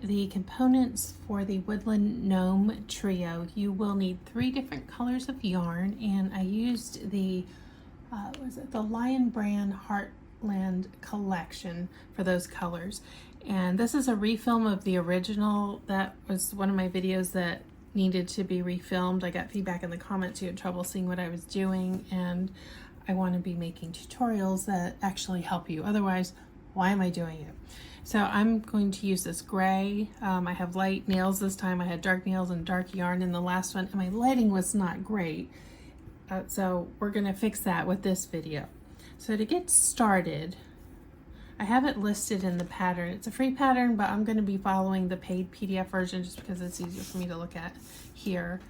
the components for the Woodland Gnome Trio. You will need 3 different colors of yarn, and I used the the Lion Brand Heartland collection for those colors. And this is a refilm of the original. That was one of my videos that needed to be refilmed. I got feedback in the comments, you had trouble seeing what I was doing, and I want to be making tutorials that actually help you. Otherwise, why am I doing it? So I'm going to use this gray. I have light nails this time. I had dark nails and dark yarn in the last one, and my lighting was not great. So we're going to fix that with this video. So to get started, I have it listed in the pattern. It's a free pattern, but I'm going to be following the paid PDF version just because it's easier for me to look at here.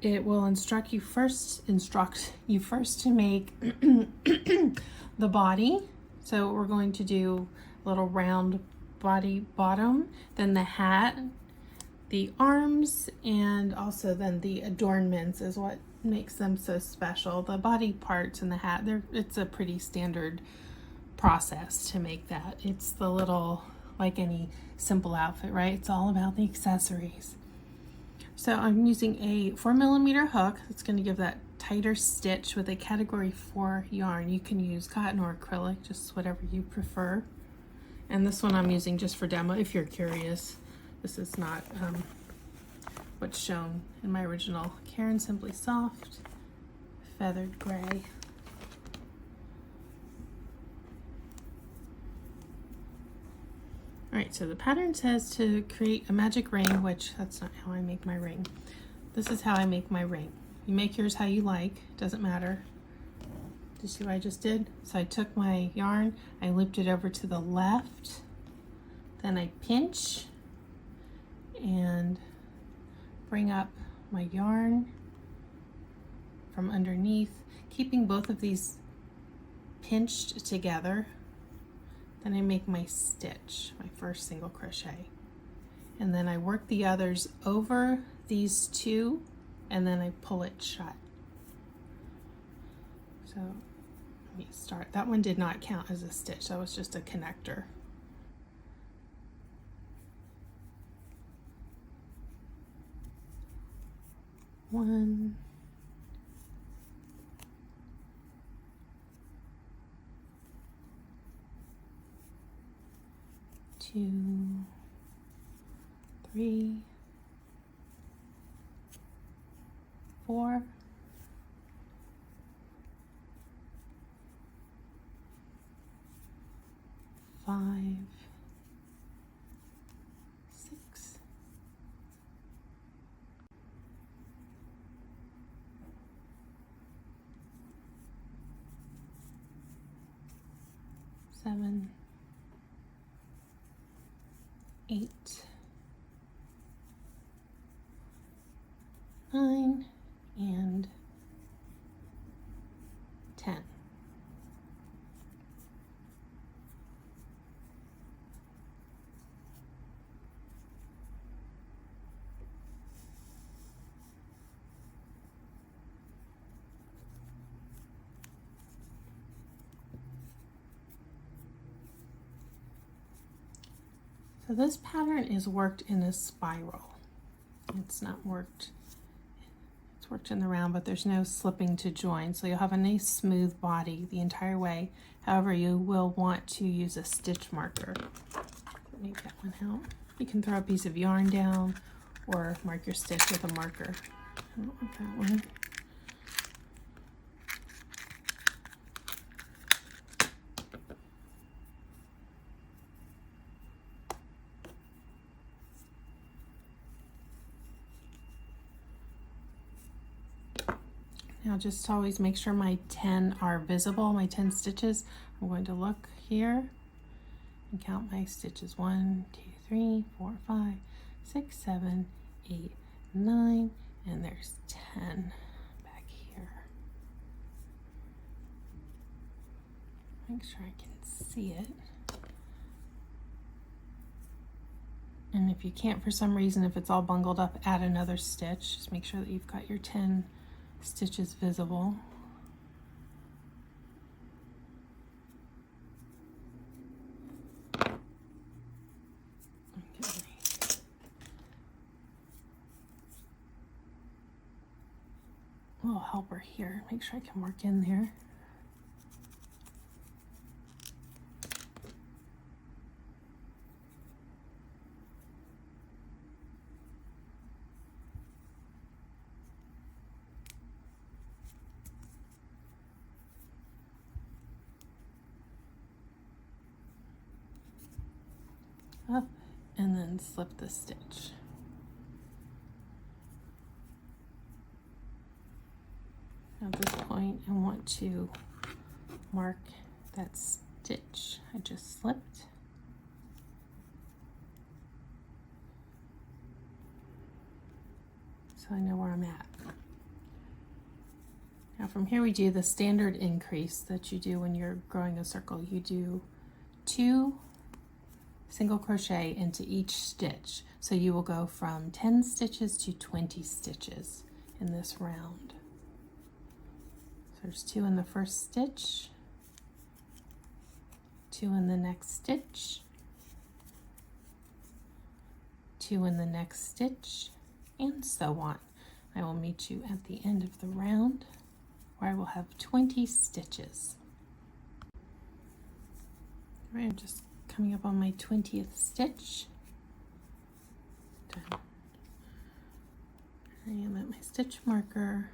It will instruct you first to make the body. So we're going to do a little round body bottom, then the hat, the arms, and also then the adornments is what makes them so special. The body parts and the hat, it's a pretty standard process to make that. It's the little, like any simple outfit, right? It's all about the accessories. So I'm using a 4mm hook. It's going to give that tighter stitch with a category 4 yarn. You can use cotton or acrylic, just whatever you prefer. And this one I'm using just for demo if you're curious. This is not what's shown in my original. Caron Simply Soft Feathered Gray. Alright, so the pattern says to create a magic ring, which that's not how I make my ring. This is how I make my ring. You make yours how you like, doesn't matter. Do you see what I just did? So I took my yarn, I looped it over to the left, then I pinch and bring up my yarn from underneath, keeping both of these pinched together. Then I make my stitch, my first single crochet. And then I work the others over these 2, and then I pull it shut. So let me start. That one did not count as a stitch, that was just a connector. One, 2, 3, 4, 5, 6, 7, 8, 9, and 10. So this pattern is worked in a spiral. It's not worked, it's worked in the round, but there's no slipping to join. So you'll have a nice smooth body the entire way. However, you will want to use a stitch marker. Make that one out. You can throw a piece of yarn down or mark your stitch with a marker. I don't want that one. Now just always make sure my 10 are visible, my 10 stitches. I'm going to look here and count my stitches. 1, 2, 3, 4, 5, 6, 7, 8, 9, and there's 10 back here. Make sure I can see it. And if you can't for some reason, if it's all bungled up, add another stitch. Just make sure that you've got your 10 stitches visible. little helper here. Make sure I can work in there. Up and then slip the stitch. At this point, I want to mark that stitch I just slipped. So I know where I'm at. Now from here we do the standard increase that you do when you're growing a circle. You do 2 single crochet into each stitch. So you will go from 10 stitches to 20 stitches in this round. So there's 2 in the first stitch, 2 in the next stitch, 2 in the next stitch, and so on. I will meet you at the end of the round where I will have 20 stitches. All right, I'm just coming up on my 20th stitch. Done. I am at my stitch marker.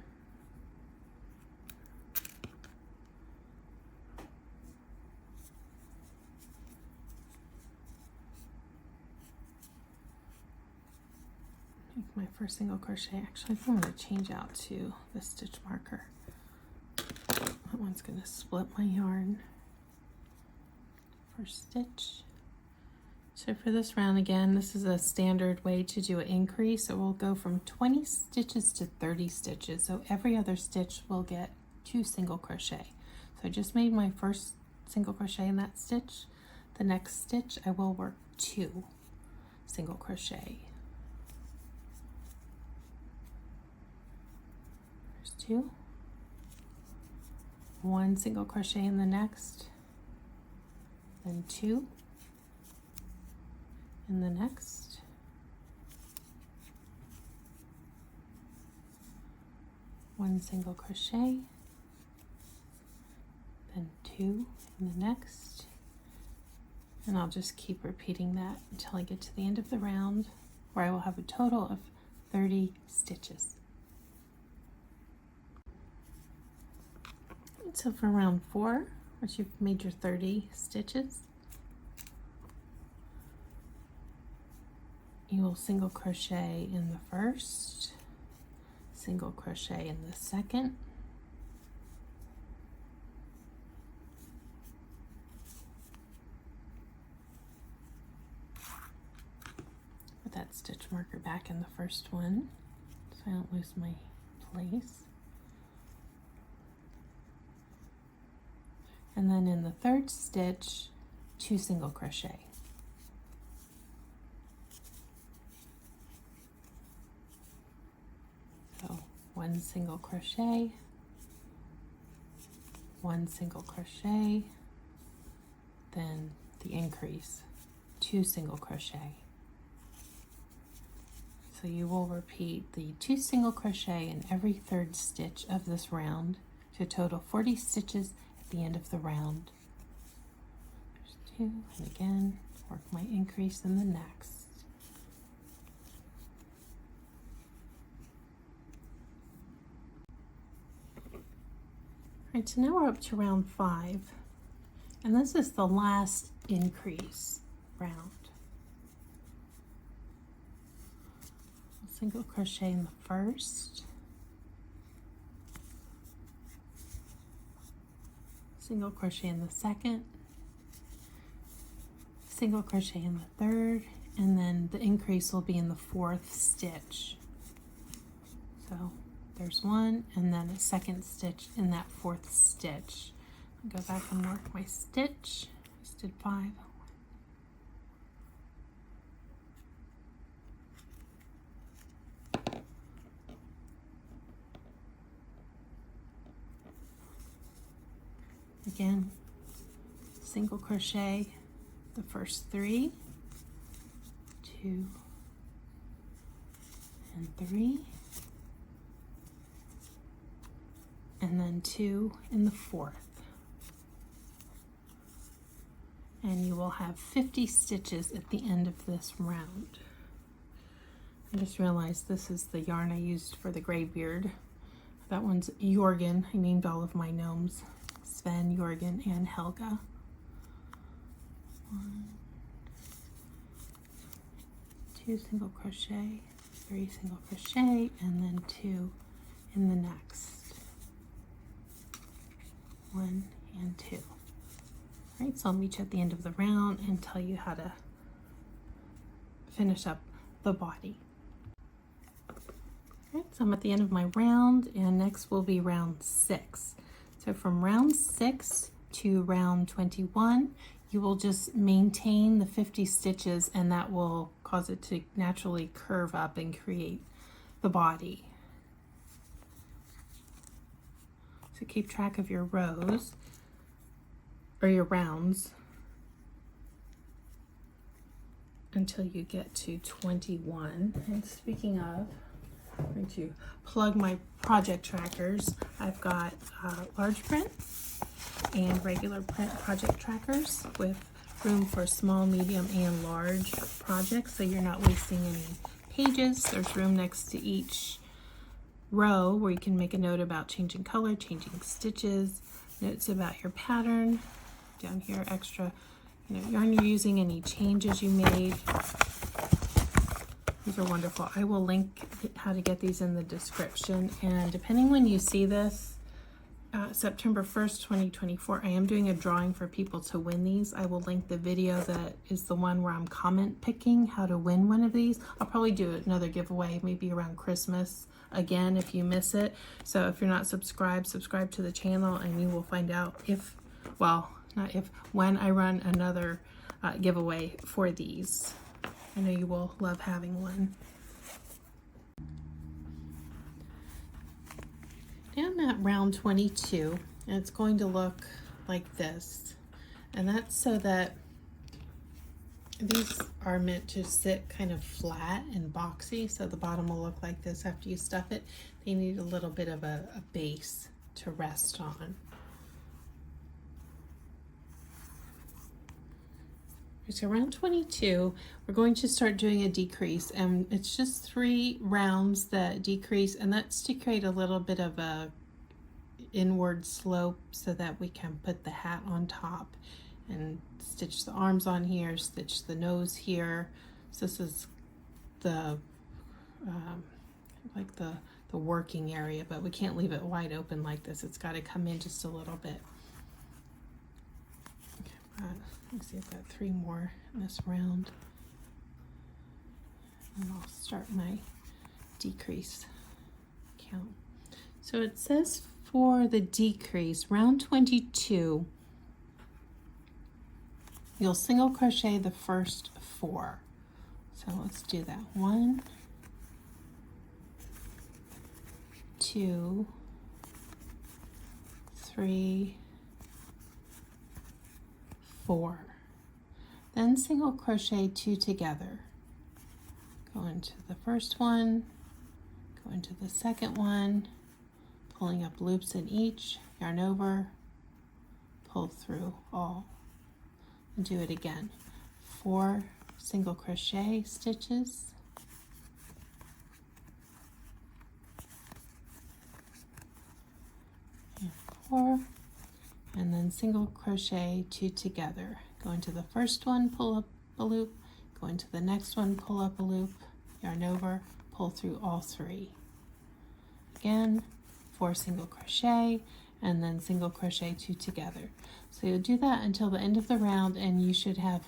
Make my first single crochet. Actually, I think I'm going to change out to the stitch marker. That one's going to split my yarn. First stitch. So for this round again, this is a standard way to do an increase. It will go from 20 stitches to 30 stitches. So every other stitch will get 2 single crochet. So I just made my first single crochet in that stitch. The next stitch I will work 2 single crochet. There's 2. 1 single crochet in the next. Then 2 in the next, 1 single crochet, then 2 in the next, and I'll just keep repeating that until I get to the end of the round where I will have a total of 30 stitches. So for round 4, once you've made your 30 stitches, you will single crochet in the first, single crochet in the second, put that stitch marker back in the first one so I don't lose my place. And then in the third stitch, 2 single crochet. So 1 single crochet, 1 single crochet, then the increase, 2 single crochet. So you will repeat the 2 single crochet in every third stitch of this round to total 40 stitches at the end of the round. There's 2, and again, work my increase in the next. All right, so now we're up to round 5, and this is the last increase round. Single crochet in the first, single crochet in the second, single crochet in the third, and then the increase will be in the 4th stitch. So there's 1 and then a second stitch in that 4th stitch. I'll go back and mark my stitch. I just did 5. Again, single crochet the first 3, 2 and 3, then 2 in the 4th. And you will have 50 stitches at the end of this round. I just realized this is the yarn I used for the graybeard. That one's Jorgen. I named all of my gnomes. Sven, Jorgen, and Helga. 1, 2 single crochet, 3 single crochet, and then 2 in the next. 1 and 2. All right, so I'll meet you at the end of the round and tell you how to finish up the body. All right, so I'm at the end of my round, and next will be round 6. So from round 6 to round 21, you will just maintain the 50 stitches, and that will cause it to naturally curve up and create the body. So keep track of your rows, or your rounds, until you get to 21. And speaking of, I'm going to plug my project trackers. I've got large print and regular print project trackers with room for small, medium, and large projects, so you're not wasting any pages. There's room next to each row where you can make a note about changing color, changing stitches, notes about your pattern. Down here, extra, yarn you're using, any changes you made. These are wonderful. I will link how to get these in the description, and depending when you see this, September 1st, 2024, I am doing a drawing for people to win these. I will link the video that is the one where I'm comment picking how to win one of these. I'll probably do another giveaway maybe around Christmas again if you miss it. So if you're not subscribed, subscribe to the channel and you will find out when I run another giveaway for these. I know you will love having one. I'm at round 22, and it's going to look like this. And that's so that these are meant to sit kind of flat and boxy, so the bottom will look like this after you stuff it. They need a little bit of a base to rest on. So around 22, we're going to start doing a decrease, and it's just 3 rounds that decrease, and that's to create a little bit of a inward slope so that we can put the hat on top and stitch the arms on here, stitch the nose here. So this is the like the working area, but we can't leave it wide open like this. It's got to come in just a little bit. Let me see, I've got 3 more in this round. And I'll start my decrease count. So it says for the decrease, round 22, you'll single crochet the first 4. So let's do that. 1, 2, 3, 4. Then single crochet 2 together. Go into the first one, go into the second one, pulling up loops in each, yarn over, pull through all, and do it again. 4 single crochet stitches, and 4, and then single crochet 2 together. Go into the first one, pull up a loop, go into the next one, pull up a loop, yarn over, pull through all 3. Again, 4 single crochet, and then single crochet 2 together. So you'll do that until the end of the round, and you should have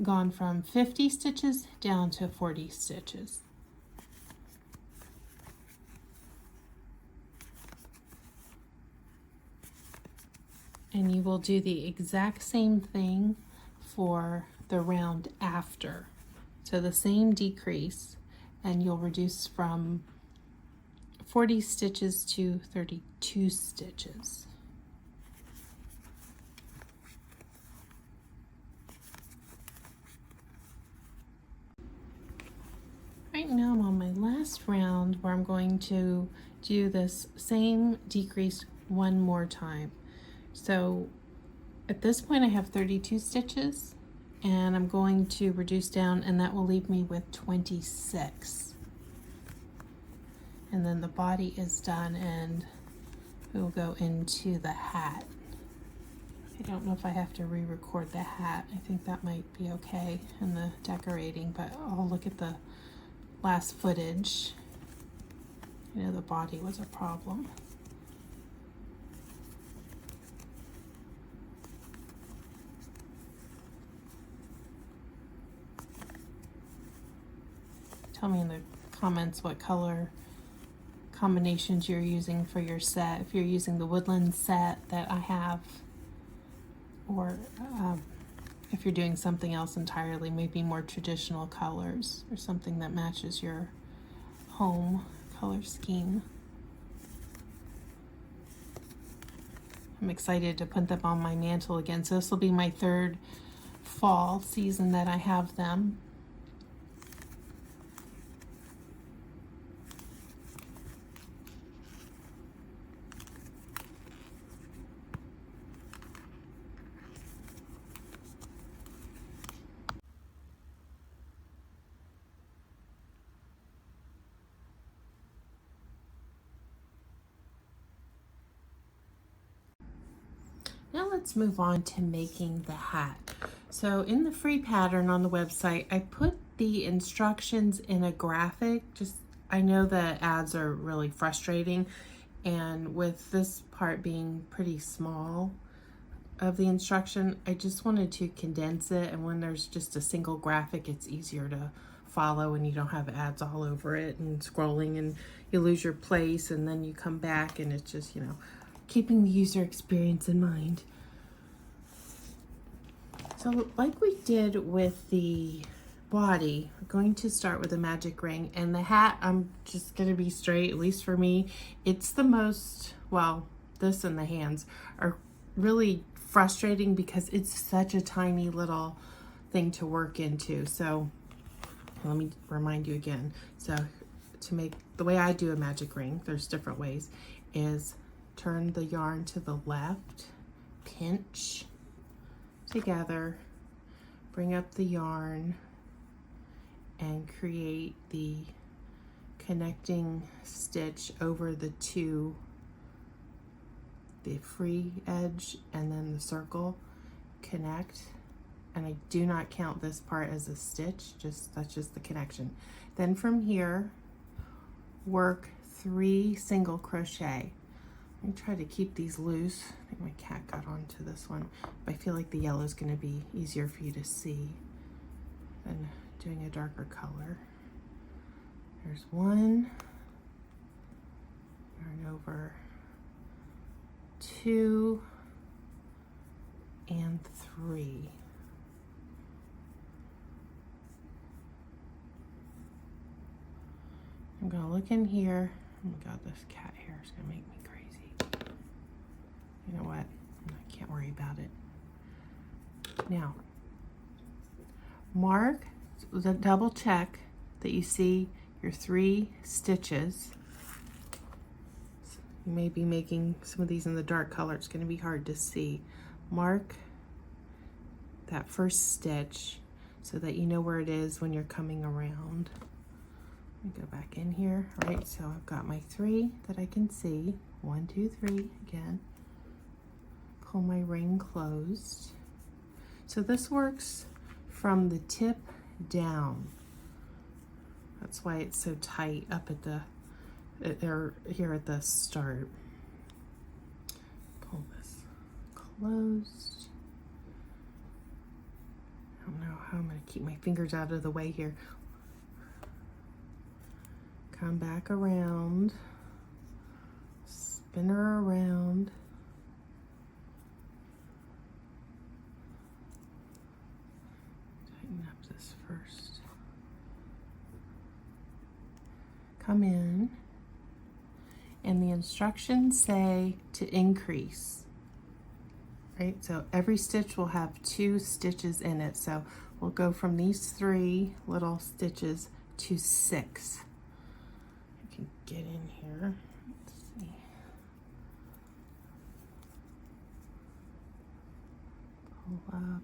gone from 50 stitches down to 40 stitches. And you will do the exact same thing for the round after. So the same decrease, and you'll reduce from 40 stitches to 32 stitches. Right now I'm on my last round around where I'm going to do this same decrease one more time. So at this point I have 32 stitches, and I'm going to reduce down, and that will leave me with 26. And then the body is done, and it will go into the hat. I don't know if I have to re-record the hat. I think that might be okay in the decorating, but I'll look at the last footage. You know, the body was a problem. Tell me in the comments what color combinations you're using for your set. If you're using the Woodland set that I have, or if you're doing something else entirely, maybe more traditional colors or something that matches your home color scheme. I'm excited to put them on my mantle again. So this will be my third fall season that I have them. Now let's move on to making the hat. So in the free pattern on the website, I put the instructions in a graphic. I know the ads are really frustrating, and with this part being pretty small of the instruction, I just wanted to condense it, and when there's just a single graphic, it's easier to follow and you don't have ads all over it and scrolling, and you lose your place, and then you come back and it's just, you know, keeping the user experience in mind. So like we did with the body, we're going to start with a magic ring, and the hat, I'm just going to be straight, at least for me, it's the most, well, this and the hands are really frustrating because it's such a tiny little thing to work into. So let me remind you again. So to make, the way I do a magic ring, there's different ways, is turn the yarn to the left, pinch together, bring up the yarn, and create the connecting stitch over the two, the free edge and then the circle, connect. And I do not count this part as a stitch, that's just the connection. Then from here, work 3 single crochet. I'm gonna try to keep these loose. I think my cat got onto this one, but I feel like the yellow is gonna be easier for you to see than doing a darker color. There's 1, yarn over 2, and 3. I'm gonna look in here. Oh my God, this cat hair is gonna make me crazy. You know what? I can't worry about it. Now, mark, double check that you see your 3 stitches. You may be making some of these in the dark color. It's going to be hard to see. Mark that first stitch so that you know where it is when you're coming around. Let me go back in here. All right, so I've got my 3 that I can see. 1, 2, 3 again. Pull my ring closed. So this works from the tip down. That's why it's so tight up at the, here at the start. Pull this closed. I don't know how I'm going to keep my fingers out of the way here. Come back around, spin her around. Tighten up this first. Come in, and the instructions say to increase, right? So every stitch will have 2 stitches in it. So we'll go from these 3 little stitches to 6. You can here. Let's see. Pull up.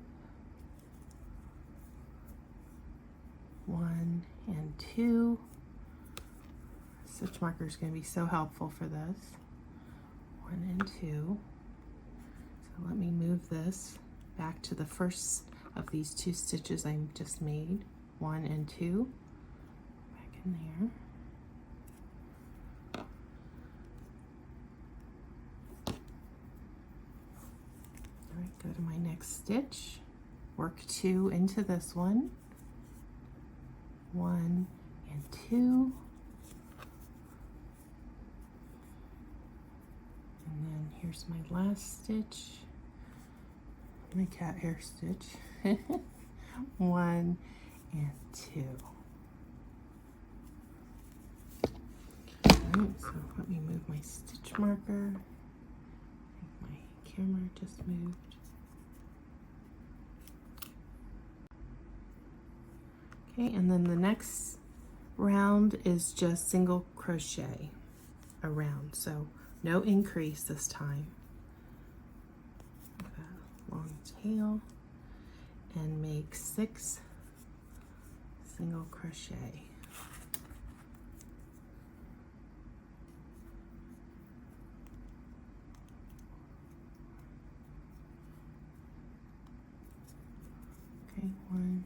1 and 2. Stitch marker is going to be so helpful for this. 1 and 2. So let me move this back to the first of these 2 stitches I just made. 1 and 2. Back in there. All right, go to my next stitch. Work 2 into this one. 1 and 2. And then here's my last stitch. My cat hair stitch. 1 and 2. Alright, so let me move my stitch marker. My camera just moved. Okay, and then the next round is just single crochet around, so no increase this time. Long tail, and make 6 single crochet. Okay, 1,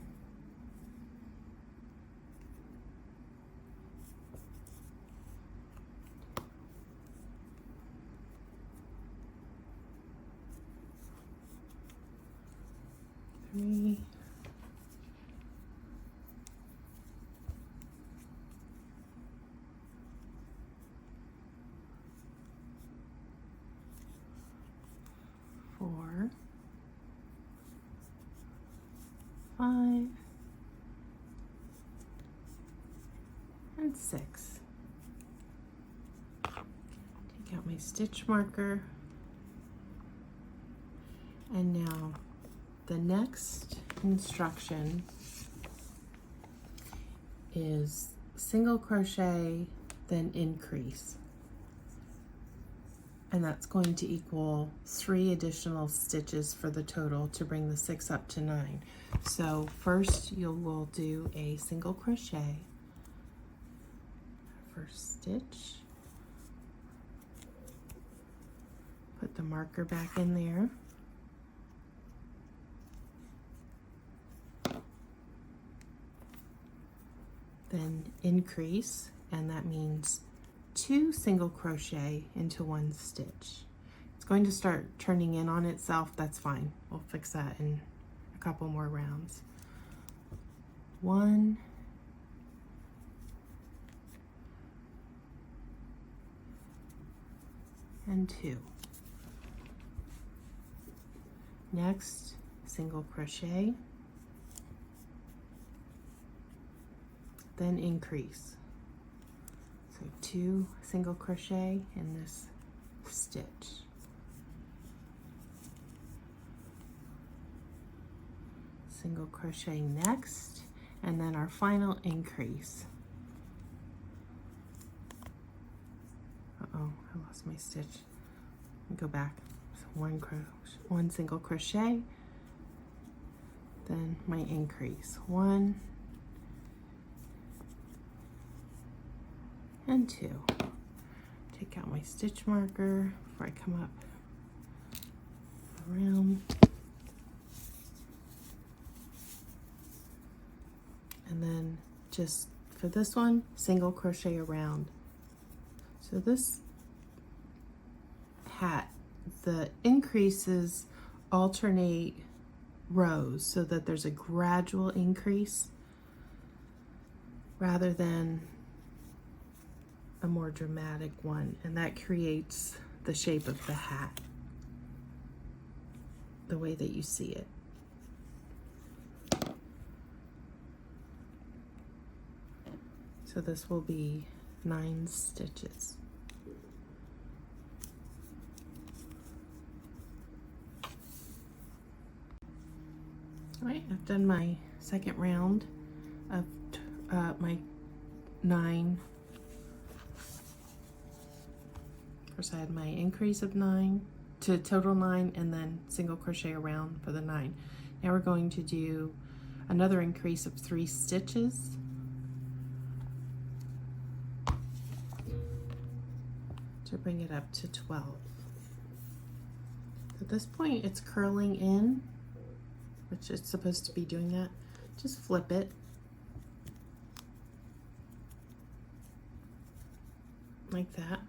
3, 4, 5, and 6. Take out my stitch marker, and now the next instruction is single crochet, then increase. And that's going to equal 3 additional stitches for the total to bring the 6 up to 9. So first you will do a single crochet, first stitch, put the marker back in there, then increase, and that means 2 single crochet into 1 stitch. It's going to start turning in on itself. That's fine. We'll fix that in a couple more rounds. 1, and 2. Next, single crochet, then increase. So 2 single crochet in this stitch. Single crochet next, and then our final increase. Uh-oh, I lost my stitch. Let me go back. So 1 single crochet, then my increase. 1 and 2. Take out my stitch marker before I come up around. And then just for this one, single crochet around. So this hat, the increases alternate rows so that there's a gradual increase rather than a more dramatic one, and that creates the shape of the hat the way that you see it. So this will be 9 stitches. All right, I've done my second round of my 9 First I had my increase of 9 to total 9 and then single crochet around for the 9. Now we're going to do another increase of 3 stitches to bring it up to 12. At this point it's curling in, which it's supposed to be doing that. Just flip it like that.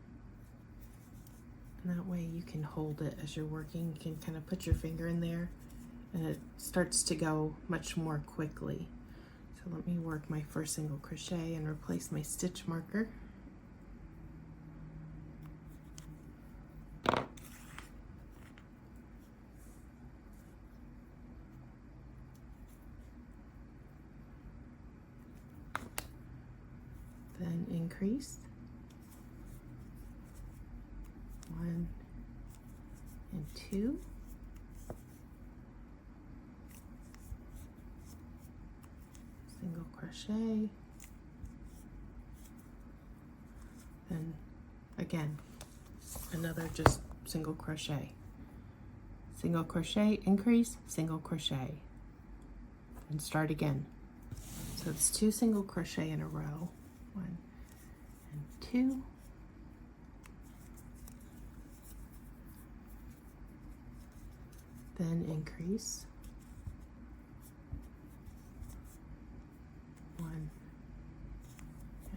And that way you can hold it as you're working. You can kind of put your finger in there and it starts to go much more quickly. So let me work my first single crochet and replace my stitch marker. Then increase 1 and 2, single crochet, then again another just single crochet, increase, single crochet, and start again. So it's 2 single crochet in a row, 1 and 2, then increase 1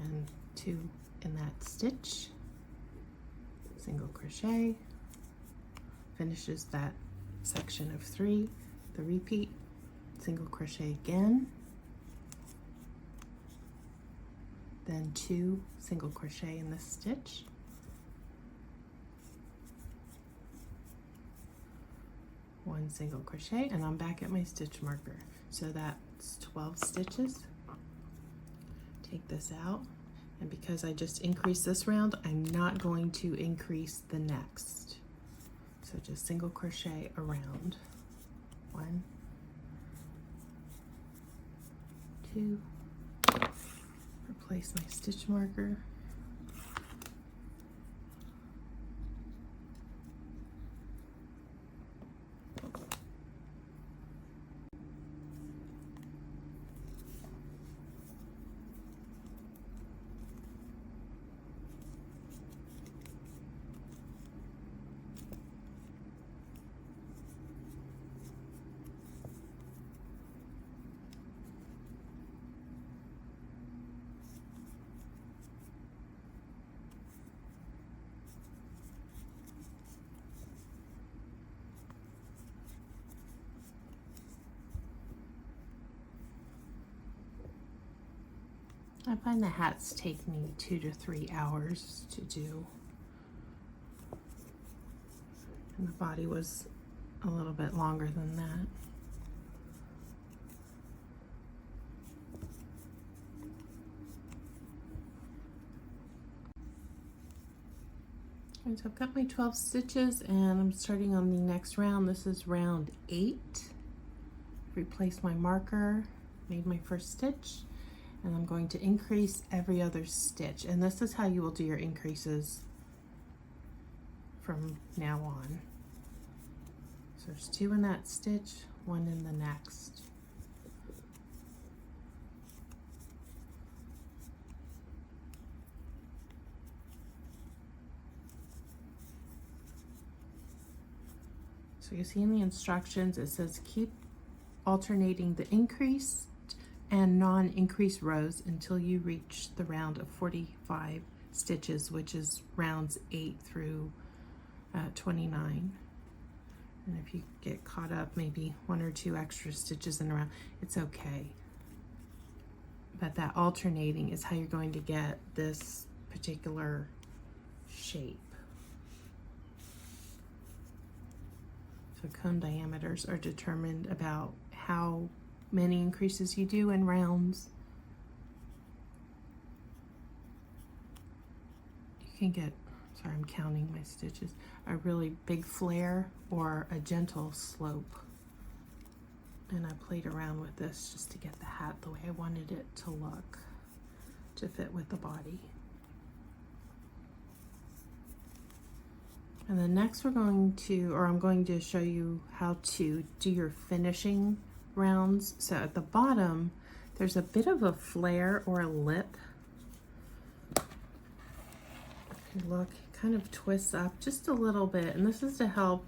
and 2 in that stitch, single crochet, finishes that section of 3, the repeat, single crochet again, then 2 single crochet in this stitch, one single crochet, and I'm back at my stitch marker. So that's 12 stitches. Take this out, and because I just increased this round, I'm not going to increase the next. So just single crochet around, 1, 2, replace my stitch marker, I find the hats take me 2 to 3 hours to do, and the body was a little bit longer than that. And so I've got my 12 stitches and I'm starting on the next round. This is round 8. Replace my marker, made my first stitch, and I'm going to increase every other stitch. And this is how you will do your increases from now on. So there's 2 in that stitch, 1 in the next. So you see in the instructions, it says keep alternating the increased and non-increased rows until you reach the round of 45 stitches, which is rounds 8 through 29. And if you get caught up maybe 1 or 2 extra stitches in a round, it's okay. But that alternating is how you're going to get this particular shape. So cone diameters are determined about how many increases you do in rounds. You can get, sorry, I'm counting my stitches, a really big flare or a gentle slope. And I played around with this just to get the hat the way I wanted it to look, to fit with the body. And then next we're going to, or I'm going to show you how to do your finishing rounds. So at the bottom, there's a bit of a flare or a lip. If you look, it kind of twists up just a little bit. And this is to help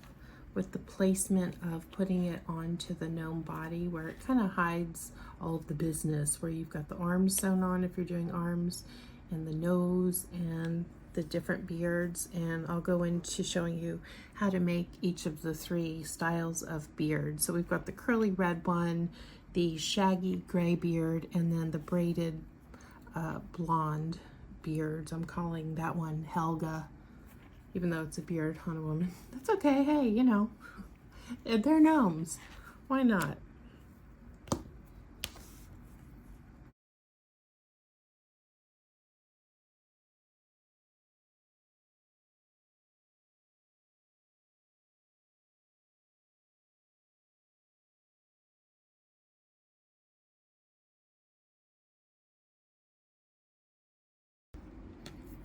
with the placement of putting it onto the gnome body, where it kind of hides all of the business, where you've got the arms sewn on if you're doing arms, and the nose and the different beards. And I'll go into showing you how to make each of the 3 styles of beard. So we've got the curly red one, the shaggy gray beard, and then the braided blonde beards. I'm calling that one Helga, even though it's a beard on a woman. That's okay. Hey, you know, they're gnomes. Why not?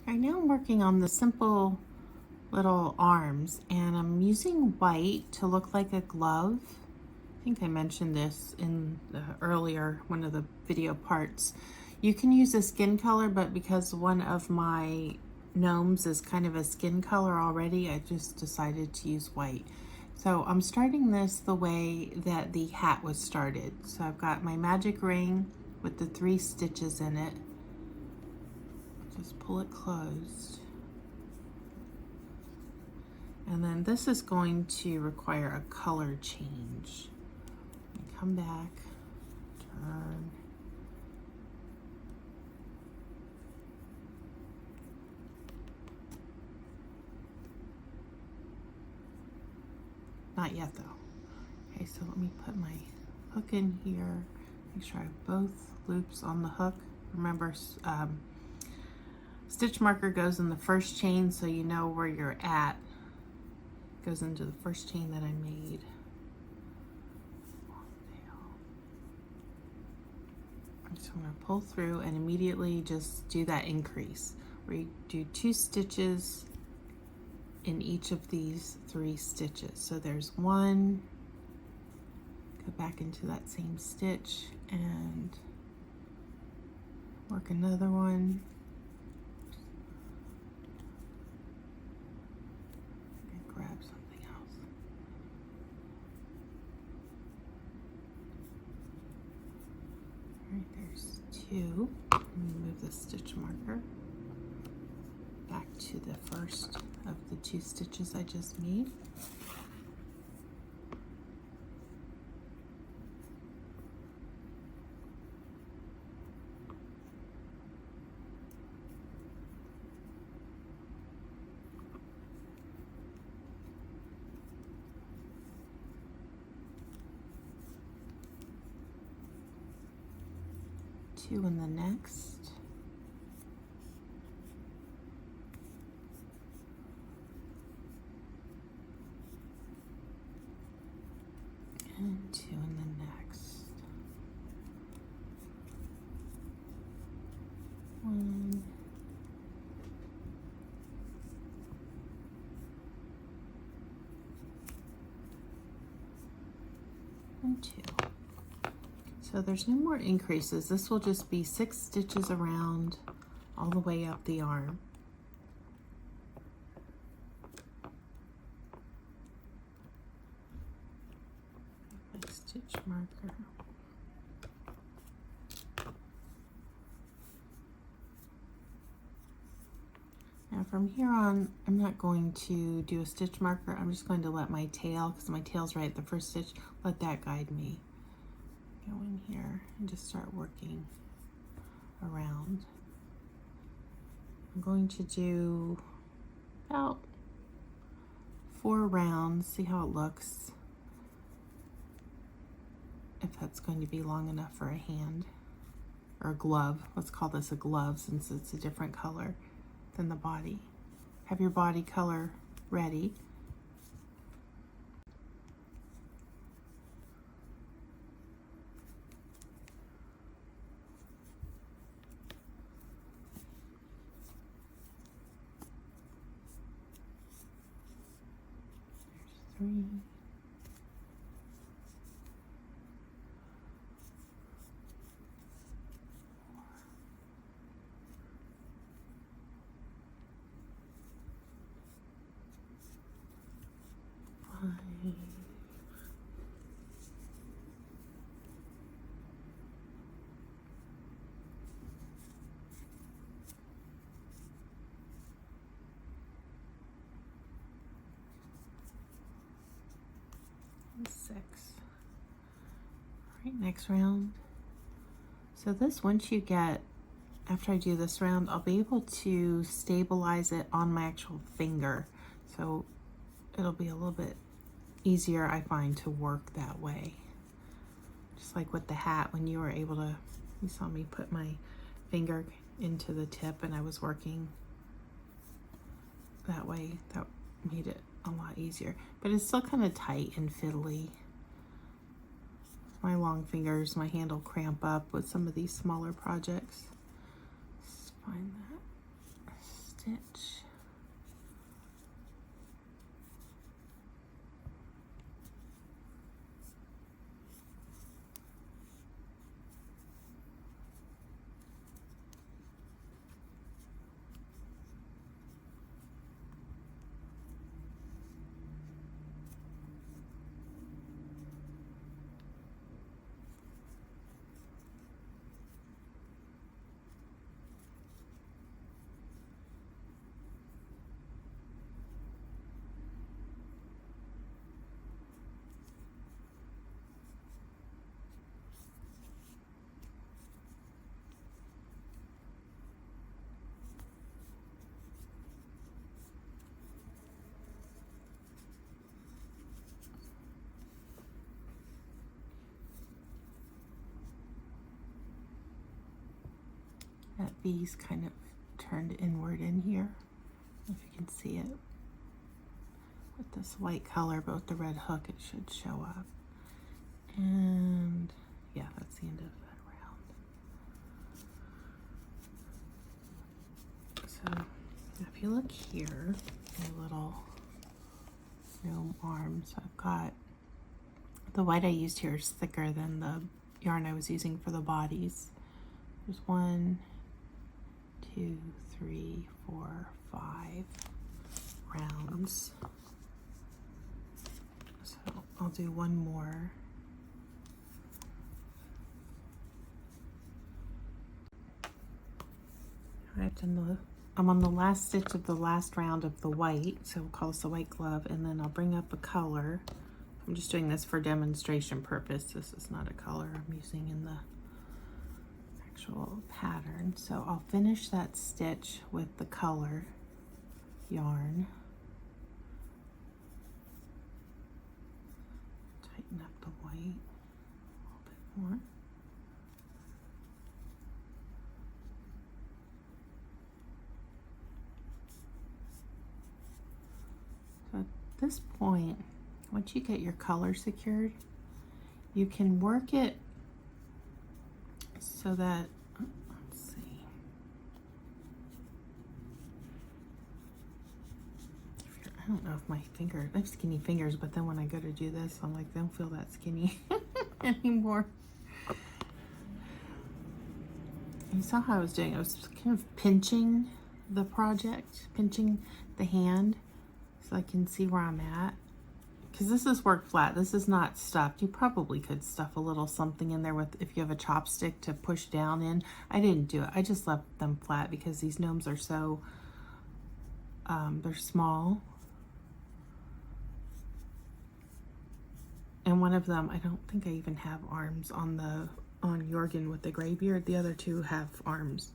Right now I'm working on the simple little arms, and I'm using white to look like a glove. I think I mentioned this in the earlier one of the video parts. You can use a skin color, but because one of my gnomes is kind of a skin color already, I just decided to use white. So I'm starting this the way that the hat was started. So I've got my magic ring with the 3 stitches in it. Just pull it closed. And then this is going to require a color change. Come back, turn. Not yet though. Okay, so let me put my hook in here. Make sure I have both loops on the hook. Remember, stitch marker goes in the first chain, so you know where you're at. Goes into the first chain that I made. So I'm going to pull through and immediately just do that increase, where you do 2 stitches in each of these 3 stitches. So there's 1, go back into that same stitch and work another one. And grab something else. All right, there's 2. Move the stitch marker back to the first of the 2 stitches I just made. Two in the next. And 2 in the next. 1. And 2. So there's no more increases. This will just be 6 stitches around all the way up the arm. My stitch marker. Now from here on, I'm not going to do a stitch marker. I'm just going to let my tail, because my tail's right at the first stitch, let that guide me. Go in here and just start working around. I'm going to do about 4 rounds, see how it looks. If that's going to be long enough for a hand or a glove. Let's call this a glove since it's a different color than the body. Have your body color ready. 3, 5, 6. All right, next round. So this, once you get, after I do this round, I'll be able to stabilize it on my actual finger. So it'll be a little bit easier, I find, to work that way. Just like with the hat, when you were able to, you saw me put my finger into the tip and I was working that way. That made it a lot easier, but it's still kind of tight and fiddly. My long fingers, my hand will cramp up with some of these smaller projects. Let's find that stitch. That V's kind of turned inward in here, if you can see it. With this white color, but with the red hook, it should show up. And yeah, that's the end of that round. So if you look here, my little gnome arms, I've got, the white I used here is thicker than the yarn I was using for the bodies. There's 1, 2, 3, 4, 5 rounds. So I'll do one more. I'm on the last stitch of the last round of the white, so we'll call this a white glove, and then I'll bring up a color. I'm just doing this for demonstration purpose. This is not a color I'm using in the actual pattern. So I'll finish that stitch with the color yarn. Tighten up the white a little bit more. So at this point, once you get your color secured, you can work it so that, let's see, I don't know if my finger, I have skinny fingers, but then when I go to do this, I'm like, they don't feel that skinny anymore. You saw how I was doing, I was kind of pinching the project, pinching the hand so I can see where I'm at. Because this is work flat, this is not stuffed. You probably could stuff a little something in there with, if you have a chopstick to push down in. I didn't do it, I just left them flat because these gnomes are so, they're small. And one of them, I don't think I even have arms on Jorgen with the gray beard. The other two have arms.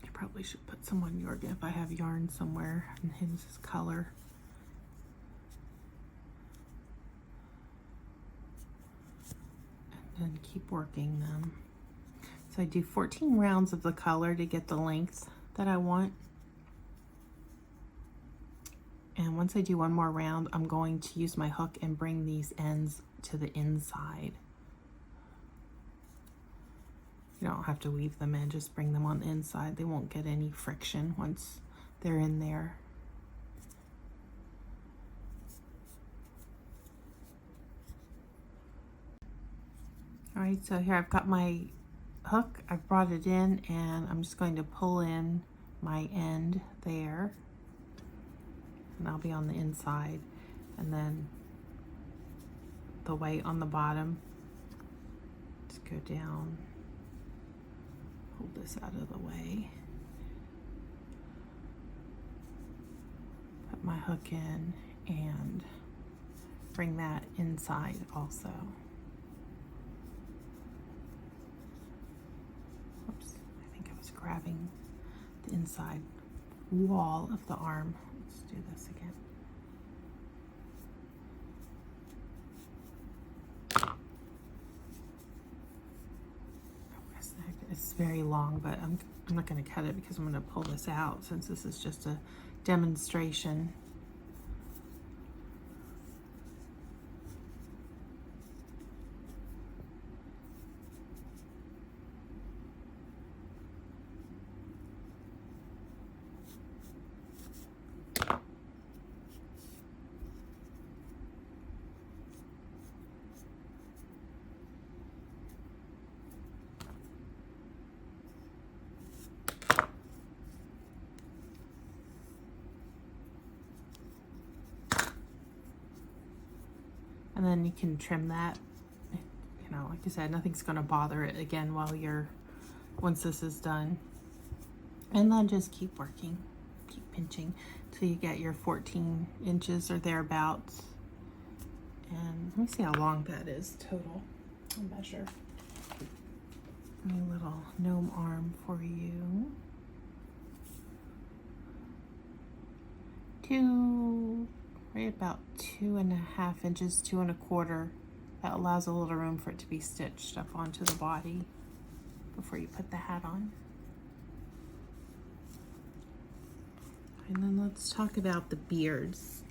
I probably should put some on Jorgen if I have yarn somewhere and his color. And keep working them. So I do 14 rounds of the color to get the length that I want. And once I do one more round, I'm going to use my hook and bring these ends to the inside. You don't have to weave them in, just bring them on the inside. They won't get any friction once they're in there. All right, so here I've got my hook. I've brought it in and I'm just going to pull in my end there, and I'll be on the inside, and then the weight on the bottom. Just go down, hold this out of the way, put my hook in and bring that inside also. Oops, I think I was grabbing the inside wall of the arm. Let's do this again. It's very long, but I'm not going to cut it because I'm going to pull this out since this is just a demonstration. And then you can trim that. You know, like I said, nothing's going to bother it again once this is done. And then just keep working, keep pinching till you get your 14 inches or thereabouts. And let me see how long that is total. I'll measure. A little gnome arm for you. Right about 2.5 inches, 2 1/4. That allows a little room for it to be stitched up onto the body before you put the hat on. And then let's talk about the beards.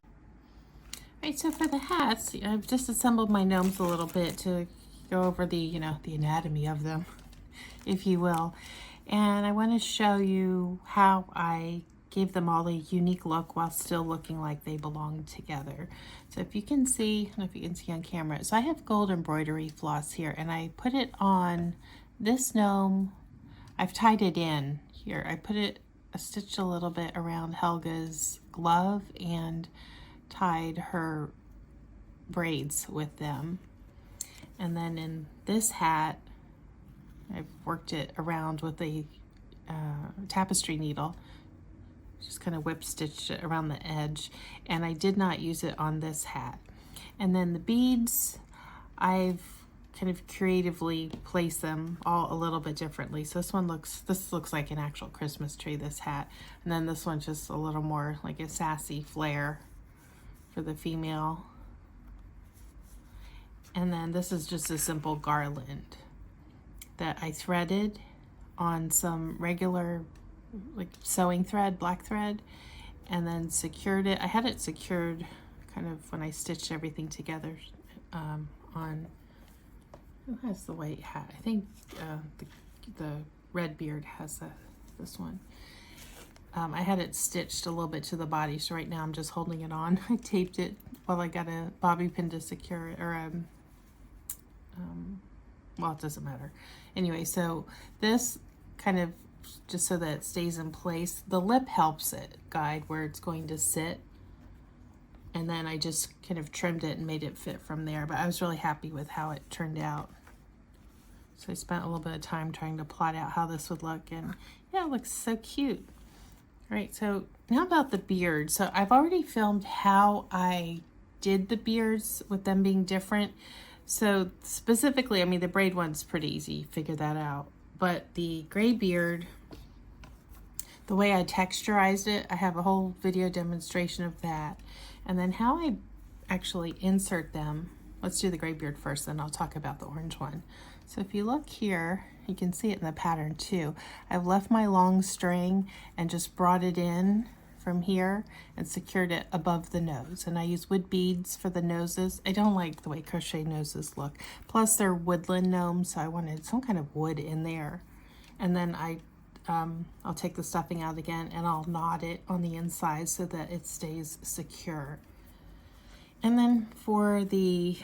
All right, so for the hats, I've just assembled my gnomes a little bit to go over the anatomy of them, if you will. And I want to show you how I gave them all a unique look while still looking like they belong together. So if you can see, I don't know if you can see on camera, so I have gold embroidery floss here, and I put it on this gnome. I've tied it in here. I stitched a little bit around Helga's glove and tied her braids with them. And then in this hat, I've worked it around with a tapestry needle. Just kind of whip stitched it around the edge, and I did not use it on this hat. And then the beads, I've kind of creatively placed them all a little bit differently. So this looks like an actual Christmas tree, this hat. And then this one's just a little more like a sassy flair for the female. And then this is just a simple garland that I threaded on some regular like sewing thread, black thread, and then secured it. I had it secured kind of when I stitched everything together on, who has the white hat? I think the red beard has this one. I had it stitched a little bit to the body, so right now I'm just holding it on. I taped it while I got a bobby pin to secure it, or well, it doesn't matter. Anyway, so this kind of, just so that it stays in place. The lip helps it guide where it's going to sit. And then I just kind of trimmed it and made it fit from there. But I was really happy with how it turned out. So I spent a little bit of time trying to plot out how this would look. And yeah, it looks so cute. All right, so now about the beard. So I've already filmed how I did the beards with them being different. So specifically, I mean, the braid one's pretty easy. Figure that out. But the gray beard, the way I texturized it, I have a whole video demonstration of that. And then how I actually insert them. Let's do the gray beard first, then I'll talk about the orange one. So if you look here, you can see it in the pattern too. I've left my long string and just brought it in from here and secured it above the nose. And I use wood beads for the noses. I don't like the way crochet noses look. Plus they're woodland gnomes, so I wanted some kind of wood in there. And then I'll take the stuffing out again and I'll knot it on the inside so that it stays secure. And then for the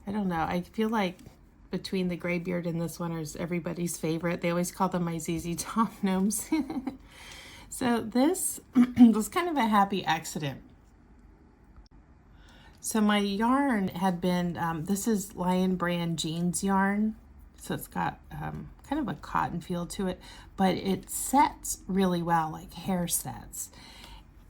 I don't know. I feel like between the gray beard and this one is everybody's favorite. They always call them my ZZ Top gnomes. So this was kind of a happy accident. So my yarn had been, this is Lion Brand jeans yarn. So it's got kind of a cotton feel to it, but it sets really well, like hair sets.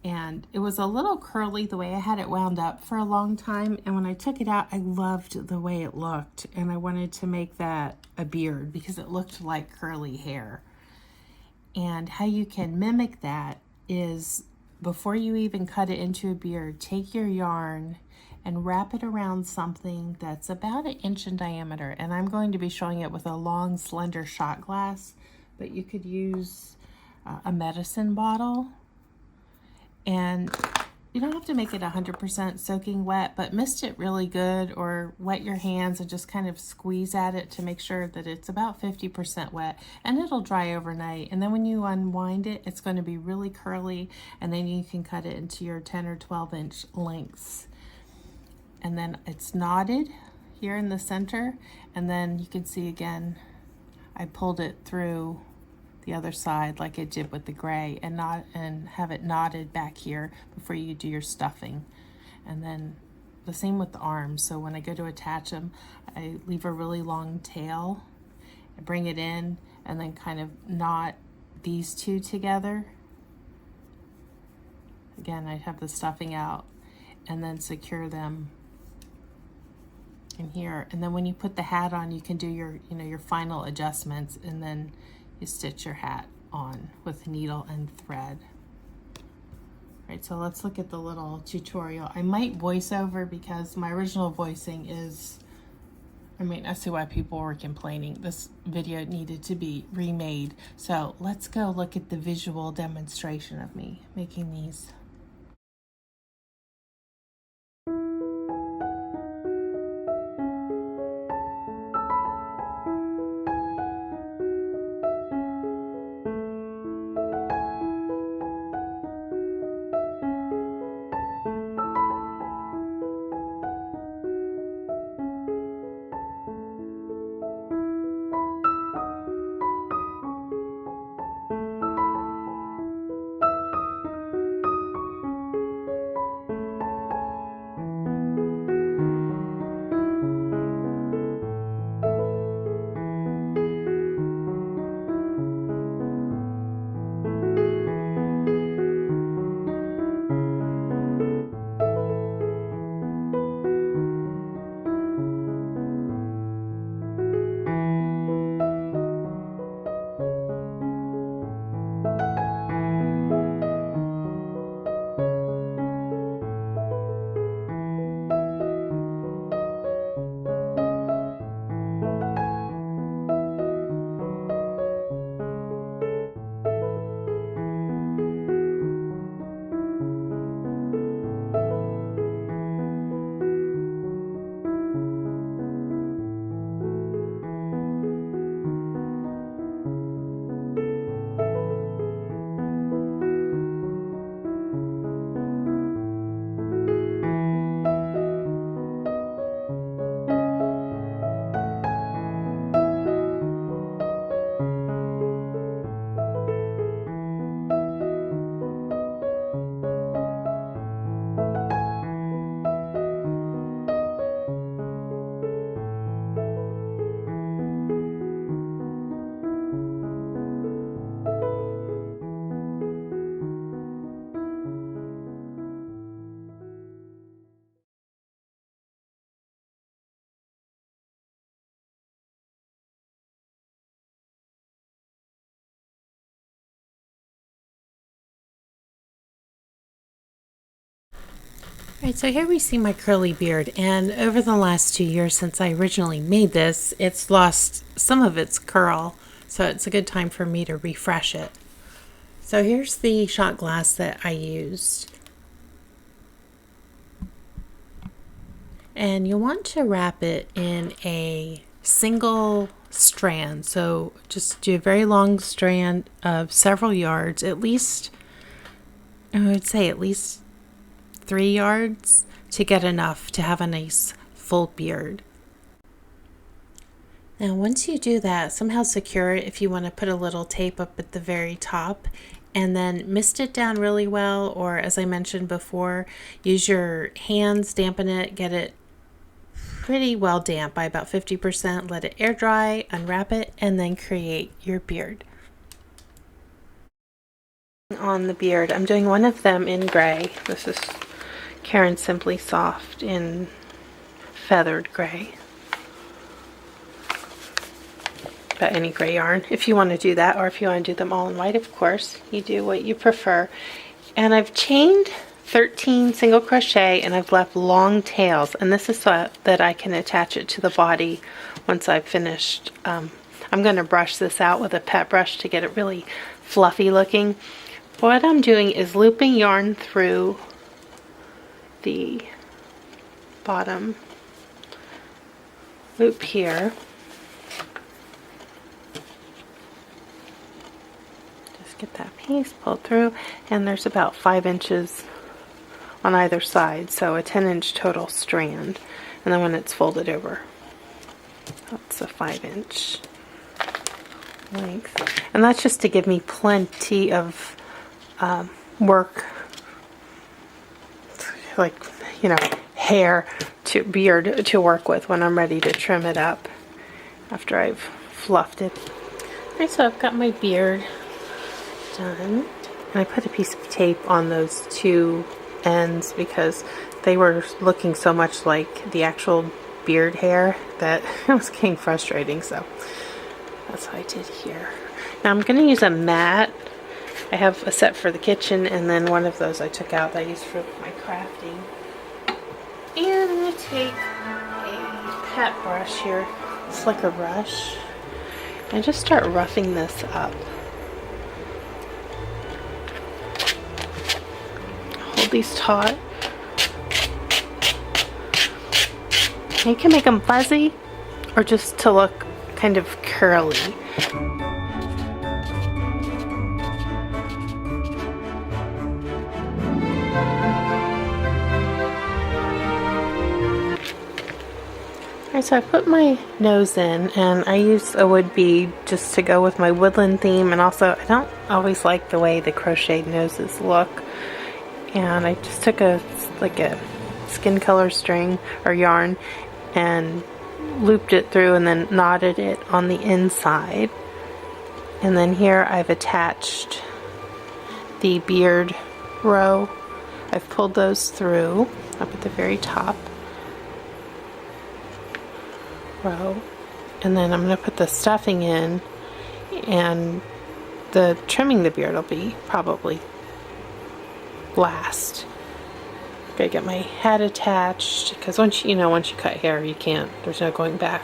And it was a little curly the way I had it wound up for a long time. And when I took it out, I loved the way it looked. And I wanted to make that a beard because it looked like curly hair. And how you can mimic that is before you even cut it into a beard, take your yarn and wrap it around something that's about 1 inch in diameter. And I'm going to be showing it with a long, slender shot glass, but you could use a medicine bottle. And you don't have to make it 100% soaking wet, but mist it really good, or wet your hands and just kind of squeeze at it to make sure that it's about 50% wet, and it'll dry overnight. And then when you unwind it, it's going to be really curly, and then you can cut it into your 10 or 12 inch lengths. And then it's knotted here in the center, and then you can see again, I pulled it through the other side like it did with the gray, and have it knotted back here before you do your stuffing. And then the same with the arms. So when I go to attach them, I leave a really long tail, I bring it in, and then kind of knot these two together. Again, I have the stuffing out, and then secure them in here. And then when you put the hat on, you can do your, your final adjustments, and then you stitch your hat on with needle and thread. Right, so let's look at the little tutorial. I might voice over because my original voicing is, I see why people were complaining. This video needed to be remade. So let's go look at the visual demonstration of me making these. Right, so here we see my curly beard, and over the last 2 years since I originally made this, it's lost some of its curl, so it's a good time for me to refresh it. So here's the shot glass that I used. And you'll want to wrap it in a single strand, so just do a very long strand of several yards, at least, I would say at least 3 yards to get enough to have a nice full beard. Now once you do that, somehow secure it if you want to put a little tape up at the very top, and then mist it down really well, or as I mentioned before, use your hands, dampen it, get it pretty well damp by about 50%, let it air dry, unwrap it, and then create your beard. On the beard, I'm doing one of them in gray. This is Karen Simply Soft in feathered gray. But any gray yarn, if you want to do that, or if you want to do them all in white, of course, you do what you prefer. And I've chained 13 single crochet, and I've left long tails, and this is so that I can attach it to the body once I've finished. I'm going to brush this out with a pet brush to get it really fluffy looking. What I'm doing is looping yarn through the bottom loop here. Get that piece pulled through, and there's about 5 inches on either side, so a 10-inch total strand, and then when it's folded over, that's a 5-inch length, and that's just to give me plenty of work, like, you know, hair to beard to work with when I'm ready to trim it up after I've fluffed it. Alright, so I've got my beard done, and I put a piece of tape on those two ends because they were looking so much like the actual beard hair that it was getting frustrating, so that's what I did here. Now I'm going to use a mat. I have a set for the kitchen, and then one of those I took out that I used for my crafting. And I'm going to take a pet brush here, slicker brush, and just start roughing this up. These taut. You can make them fuzzy or just to look kind of curly. Alright, so I put my nose in, and I use a wood bead just to go with my woodland theme, and also I don't always like the way the crocheted noses look. And I just took a skin color string or yarn and looped it through and then knotted it on the inside. And then here I've attached the beard row. I've pulled those through up at the very top row. And then I'm going to put the stuffing in, and the trimming the beard will be probably last. Okay, get my head attached, because once you cut hair, you can't, there's no going back.